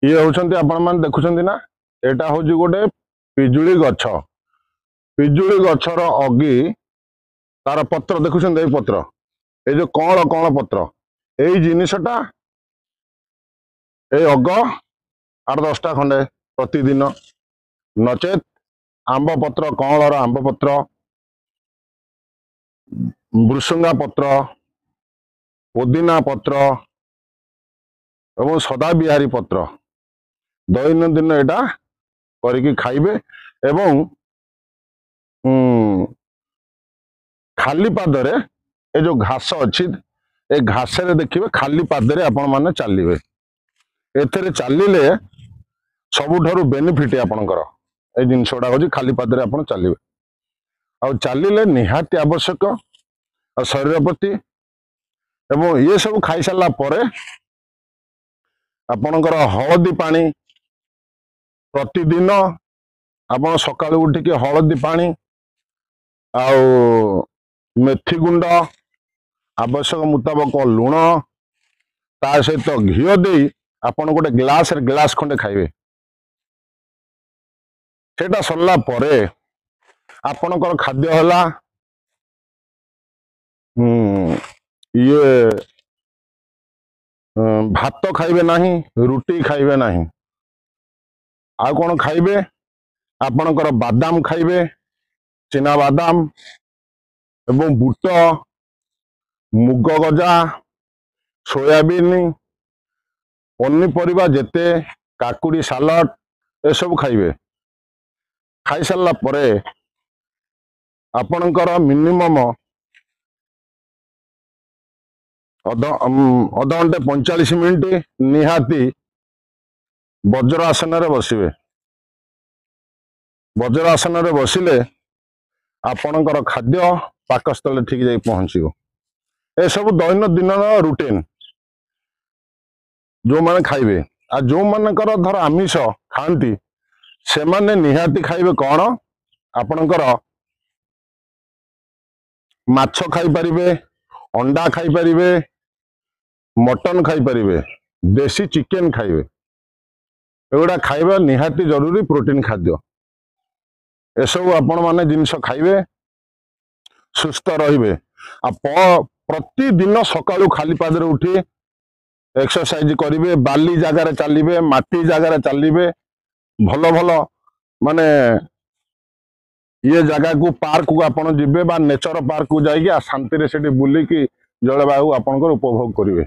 ये होउछन्ति आपण मान देखुछन्ति ना एटा होउछि गोटे पिजुली गछ। पिजुली गछर अगी तार पत्र देखुछन्ति ए पत्र ए जो कण कण पत्र एई जिनिसटा ए अग 8-10टा खंडे प्रतिदिन नचेत आंब पत्र कणर आंब पत्र भृसंगा पत्र पुदीना पत्र एवं सदा बिहारी पत्र दैनंदिन एटा करिकी खाइबे एवं खाली पादरे ए जो घास अच्छी ए घास रे देखिए खाली पादरे आपण माने चलिए एथरे चलिले सबुठारु बेनिफिट आपणकर ए जिनस गुड़ा हूँ खाली पादरे आपण चलिए आ चलिले निहाती आवश्यक शरीर प्रति एवं ये सब खाई सारा परे आपणकर हलदी पानी प्रतिदिन आपण सकाळु उठिके हलदी पानी आउ मेथी गुंड आवश्यक मुताबक लुण ता सहित घी दे आपण गोटे ग्लास खंडे खाइबे सेटा सरला परे आपणकर खाद्य हला ये भात खाइबे नाही रुटी खाइबे नाही आ कोन खाइबे आपणकर बादाम खाइबे चिना बादाम एवं बुट मुग गजा सोयाबीन पनीपरिया जेते काकुड़ी सालाड ए सब खाइबे खाई सारा परे आपणकर मिनिमम अध घंटे 45 मिनिट निहाती वज्रासन रे बसिबे वज्रासन रे बसिले आपणकर खाद्य पाकस्थल ठीक जाई पहुंचो ए सब दैनंदिन रूटीन जो माने खाइबे आ जो मानकर धर आमिष खाती से माने निहाती खाइबे कौन आपणकर माछ खाई परिबे अंडा खाई परिबे मटन खाई परिबे देसी चिकेन खाइबे एगुड़ा खाइबा निहाती जरूरी प्रोटीन खाद्य एसबू आपण माने जिनस खाइबे सुस्थ रहिबे आ प्रतिदिन सकाळु खाली पादरे उठी एक्सरसाइज करिवे बाली जगार चलिए माटी जगार चलिए भल भल माने ये जगह को पार्क को आपण जिबे बा नेचर पार्क को जाइए शांति से बुलिकी जलवायु आपणकर उपभोग करिवे।